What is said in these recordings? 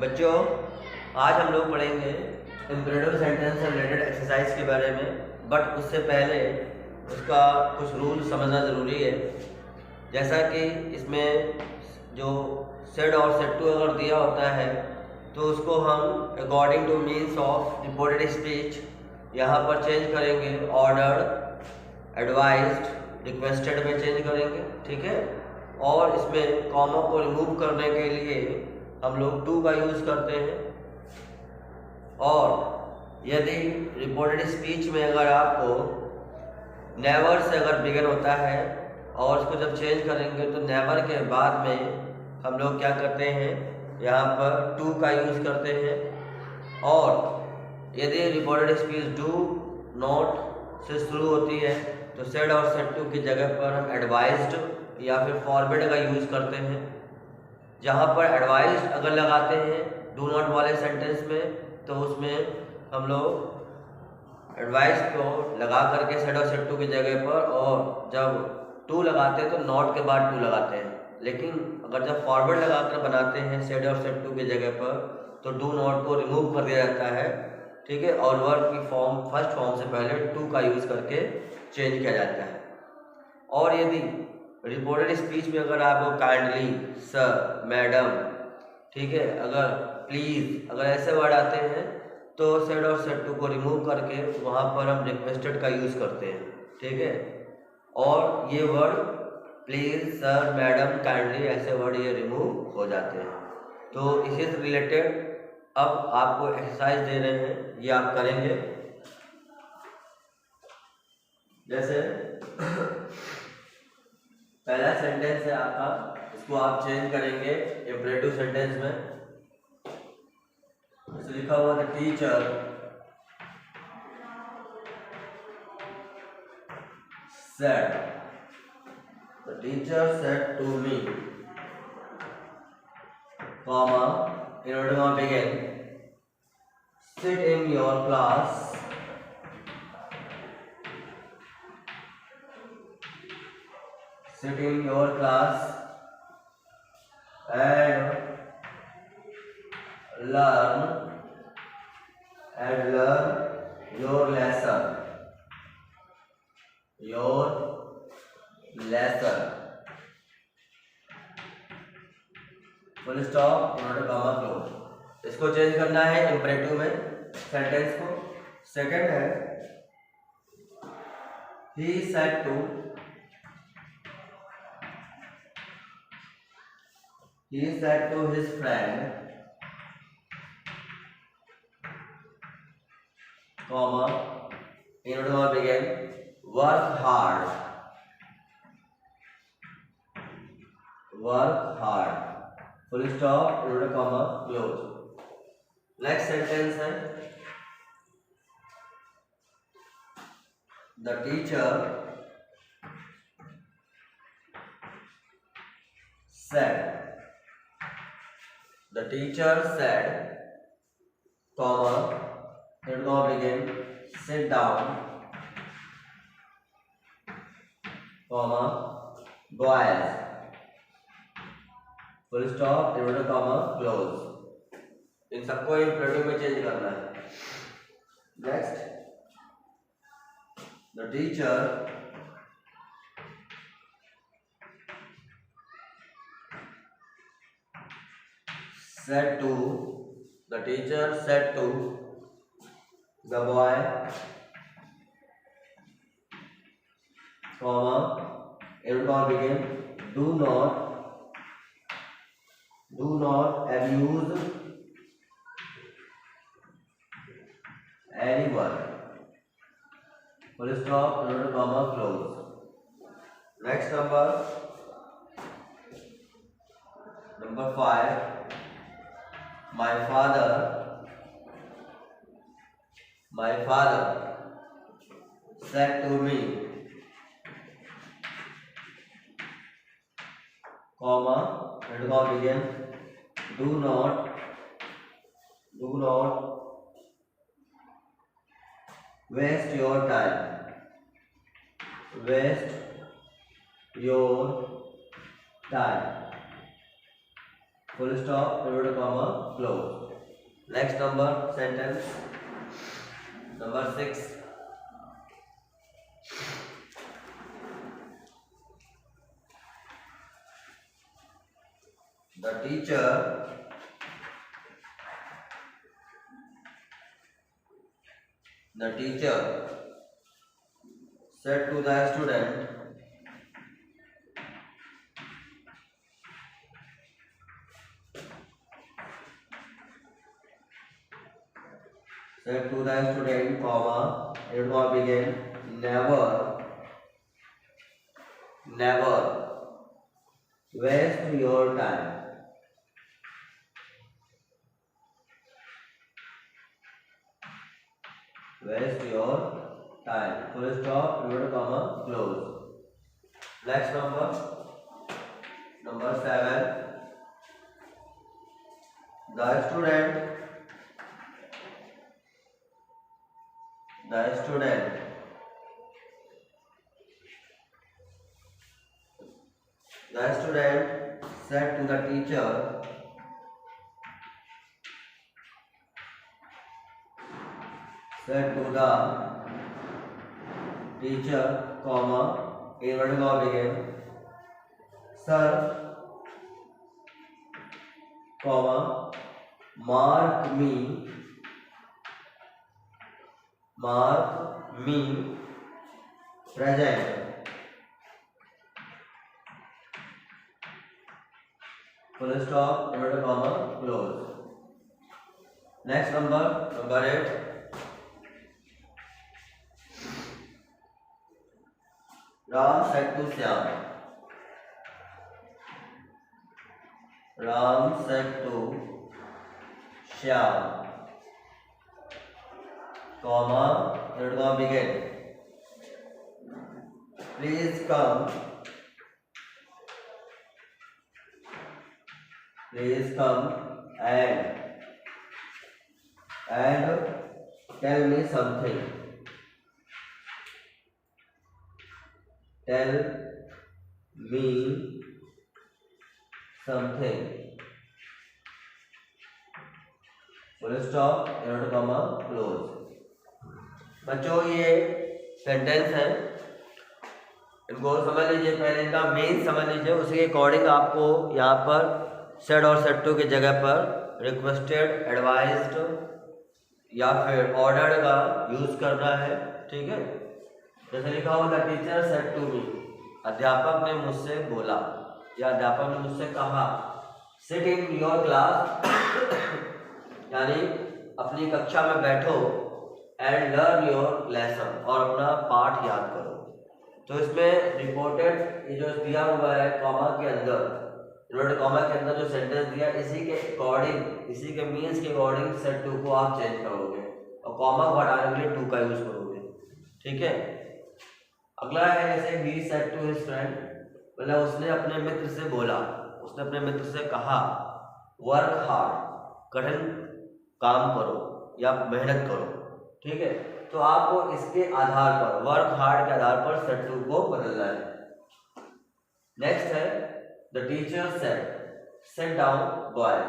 बच्चों, आज हम लोग पढ़ेंगे इम्परेटिव सेंटेंस से रिलेटेड एक्सरसाइज के बारे में। बट उससे पहले उसका कुछ रूल समझना ज़रूरी है। जैसा कि इसमें जो सेड और सेड टू अगर दिया होता है तो उसको हम according two means of reported speech यहाँ पर चेंज करेंगे। ऑर्डर्ड, एडवाइज्ड, रिक्वेस्टेड में चेंज करेंगे, ठीक है। और इसमें कॉमा को रिमूव करने के लिए हम लोग टू का यूज़ करते हैं। और यदि रिपोर्टेड स्पीच में अगर आपको नेवर से अगर बिगिन होता है और उसको जब चेंज करेंगे तो नेवर के बाद में हम लोग क्या करते हैं, यहाँ पर टू का यूज़ करते हैं। और यदि रिपोर्टेड स्पीच डू नॉट से शुरू होती है तो सेड और सेड टू की जगह पर हम एडवाइज्ड या फिर फॉरवर्ड का यूज़ करते हैं। जहाँ पर एडवाइज्ड अगर लगाते हैं डू नॉट वाले सेंटेंस में तो उसमें हम लोग एडवाइस को लगा करके सेड और सेड टू की जगह पर, और जब टू लगाते हैं तो नॉट के बाद टू लगाते हैं। लेकिन अगर जब फॉरवर्ड लगा कर बनाते हैं सेड और सेड टू की जगह पर तो डू नॉट को रिमूव कर दिया जाता है, ठीक है। और वर्ब की फॉर्म फर्स्ट फॉर्म से पहले टू का यूज़ करके चेंज किया जाता है। और यदि रिपोर्टेड स्पीच में अगर आपको काइंडली, सर, मैडम, ठीक है, अगर प्लीज़, अगर ऐसे वर्ड आते हैं तो सेड और सेड टू को रिमूव करके वहाँ पर हम रिक्वेस्टेड का यूज़ करते हैं, ठीक है। और ये word please, sir, madam, kindly ऐसे वर्ड ये रिमूव हो जाते हैं। तो इसी से रिलेटेड अब आपको एक्सरसाइज दे रहे हैं, ये आप करेंगे। जैसे पहला सेंटेंस है आपका, इसको आप चेंज करेंगे इम्परेटिव सेंटेंस में। तो लिखा हुआ था teacher said, the teacher said to me, comma, in order to begin, sit in your class, sit in your class and learn your lesson. Full stop, not comma, close. इसको change करना है imperative में sentence को। Second है he said to his friend, comma, in order to begin, work hard, full stop, in order, comma, close। Next sentence है the teacher said, comma, in order to begin, sit down, comma, boys, full stop, in order, comma, close। इन सबको imperative में change करना है। Next, the teacher said to the boy, comma, in order to begin, do not abuse anyone, full stop, in order, comma, close। Next number 5, my father said to me, comma, and comma begin, do not waste your time, full stop, inverted comma, close. Next number sentence, number 6. The teacher said to the student, comma, it will begin, never waste your time. Waste your time. Full stop, inverted comma, close. Next number 7. The student said to the teacher, comma, inverted comma begin, sir, comma, mark me present. Full stop, inverted comma, close. Next number 8. Ram said to Shyam, comma, inverted comma begin, please come and tell me something. Full stop, inverted comma, close. बच्चों ये sentence है, इनको समझ लीजिए, पहले इनका main समझ लीजिए, उसी के अकॉर्डिंग आपको यहाँ पर सेड और सेड टू की जगह पर रिक्वेस्टेड, एडवाइज्ड या फिर ऑर्डर्ड का यूज करना है। ठीक है, जैसे लिखा हुआ the teacher said to me, अध्यापक ने मुझसे बोला या अध्यापक ने मुझसे कहा, सिट इन योर क्लास, यानी अपनी कक्षा में बैठो, एंड लर्न योर लेसन, और अपना पाठ याद करो। तो इसमें रिपोर्टेड ये जो दिया हुआ है कॉमा के अंदर, इन्वर्टेड कॉमा के अंदर जो सेंटेंस दिया, इसी के अकॉर्डिंग, इसी के मीन्स के अकॉर्डिंग सेट टू को आप चेंज करोगे और कॉमा को हटाने के लिए टू का यूज करोगे। ठीक है, अगला है जैसे ही सेड टू हिज फ्रेंड, मतलब उसने अपने मित्र से बोला, उसने अपने मित्र से कहा, वर्क हार्ड, कठिन काम करो या मेहनत करो। ठीक है, तो आपको इसके आधार पर, वर्क हार्ड के आधार पर सेड टू को बदलना है। नेक्स्ट है the teacher said, sit down boys.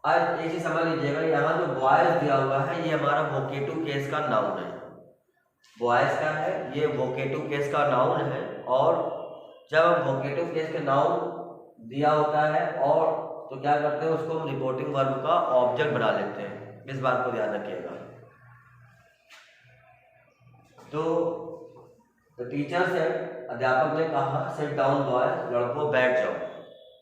आज एक चीज समझ लीजिएगा, यहाँ जो बॉयज दिया हुआ है ये हमारा वोकेटिव केस का नाउन है, बॉयज का है, ये वोकेटिव केस का नाउन है। और जब हम वोकेटिव केस के नाउन दिया होता है और तो क्या करते हैं, उसको हम रिपोर्टिंग वर्ब का ऑब्जेक्ट बना लेते हैं, इस बात को ध्यान रखिएगा। तो टीचर से, अध्यापक ने कहा, सिट डाउन बॉयज, लड़कों बैठ जाओ।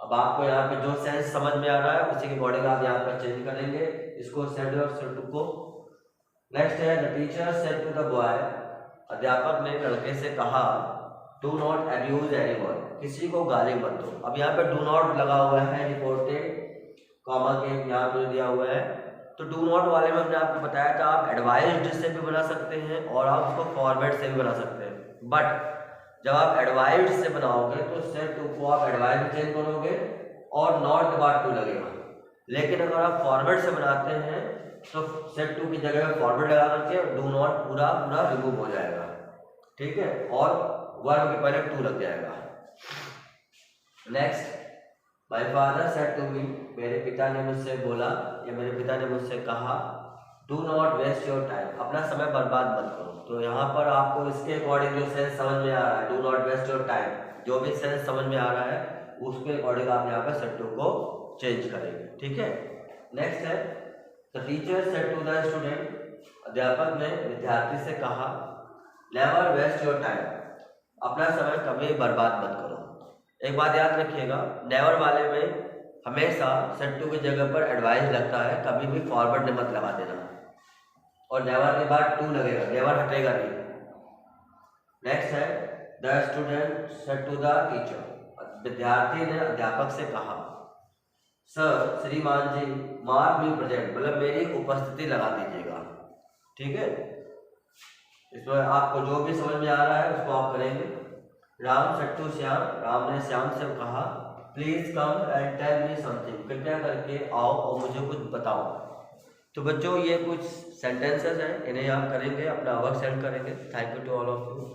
अब आपको यहाँ पे जो सेंस समझ में आ रहा है उसी के अकॉर्डिंग आप यहाँ पर चेंज करेंगे इसको, सेड और सेड टू को। नेक्स्ट है the teacher said to the boy, अध्यापक ने लड़के से कहा, डू नॉट अब्यूज एनीवन, किसी को गाली मत दो। अब यहाँ पे डू नॉट लगा हुआ है रिपोर्टेड कॉमा के यहाँ पे दिया हुआ है, तो डू नॉट वाले में हमने आपको बताया था आप एडवाइज्ड से भी बना सकते हैं और आप उसको फॉरवर्ड से भी बना सकते हैं। बट जब आप एडवाइज्ड से बनाओगे तो सेड टू को आप एडवाइज्ड चेंज करोगे और नॉट के बाद टू लगेगा। लेकिन अगर आप फॉरवर्ड से बनाते हैं तो सेड टू की जगह फॉरवर्ड लगा करके डू नॉट पूरा रिमूव हो जाएगा। ठीक है, और वर्ब के पहले टू लग जाएगा। Next my father said to me, मेरे पिता ने मुझसे बोला या मेरे पिता ने मुझसे कहा, do not waste your time, अपना समय बर्बाद मत करो। तो यहाँ पर आपको इसके अकॉर्डिंग जो सेंस समझ में आ रहा है, do not waste your time, जो भी सेंस समझ में आ रहा है उसके अकॉर्डिंग आप यहाँ पर सेड टू को चेंज करेंगे। ठीक है, नेक्स्ट है the teacher said to the student, अध्यापक ने विद्यार्थी से कहा, नेवर वेस्ट योर टाइम, अपना समय कभी बर्बाद मत करो। एक बात याद रखिएगा, नेवर वाले में हमेशा सेड टू की जगह पर एडवाइस लगता है, कभी भी फॉरवर्ड मत लगा देना, और नेवर के बाद टू लगेगा, नेवर हटेगा नहीं। नेक्स्ट है the student said to the teacher, विद्यार्थी ने अध्यापक से कहा, सर श्रीमान जी मार्क मी प्रेजेंट, मतलब मेरी उपस्थिति लगा दीजिएगा। ठीक है, इसमें आपको जो भी समझ में आ रहा है उसको आप करेंगे। राम सेड टू श्याम, राम ने श्याम से कहा, please come and tell me something, कृपया करके आओ और मुझे कुछ बताओ। तो बच्चों ये कुछ सेंटेंसेस हैं, इन्हें आप करेंगे, अपना वर्क सेंड करेंगे। Thank you to all of you.